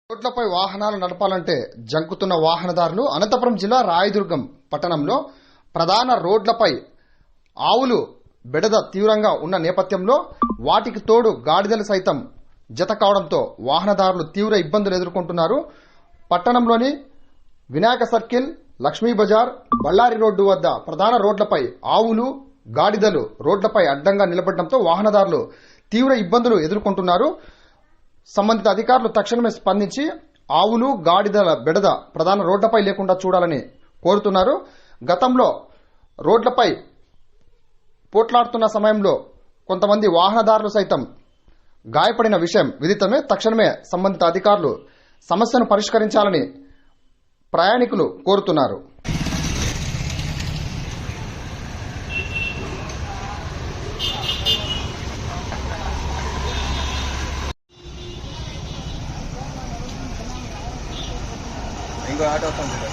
రోడ్లపై వాహనాలు నడపాలంటే జంకుతున్న వాహనదారులు అనంతపురం జిల్లా రాయదుర్గం పట్టణంలో ప్రధాన రోడ్లపై ఆవులు బెడద తీవ్రంగా ఉన్న నేపథ్యంలో వాటికి తోడు గాడిదలు సైతం జత కావడంతో వాహనదారులు తీవ్ర ఇబ్బందులు ఎదుర్కొంటున్నారు. పట్టణంలోని వినాయక సర్కిల్, లక్ష్మీ బజార్, బళ్ళారి రోడ్డు వద్ద ప్రధాన రోడ్లపై ఆవులు, గాడిదలు రోడ్లపై అడ్డంగా నిలబడడంతో వాహనదారులు తీవ్ర ఇబ్బందులు ఎదుర్కొంటున్నారు. సంబంధిత అధికారులు తక్షణమే స్పందించి ఆవులు, గాడిదల బెడద ప్రధాన రోడ్లపై లేకుండా చూడాలని కోరుతున్నారు. గతంలో రోడ్లపై పోట్లాడుతున్న సమయంలో కొంతమంది వాహనదారులు సైతం గాయపడిన విషయం విదితమే. తక్షణమే సంబంధిత అధికారులు సమస్యను పరిష్కరించాలని ప్రయాణికులు కోరుతున్నారు. ఇంకో ఆటో వస్తుంది.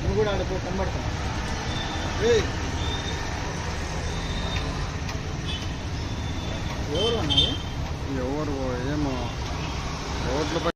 నువ్వు కూడా ఆడుకో, కనబడతా. ఎవరు అన్నది? ఎవరు ఏమో రోడ్లపై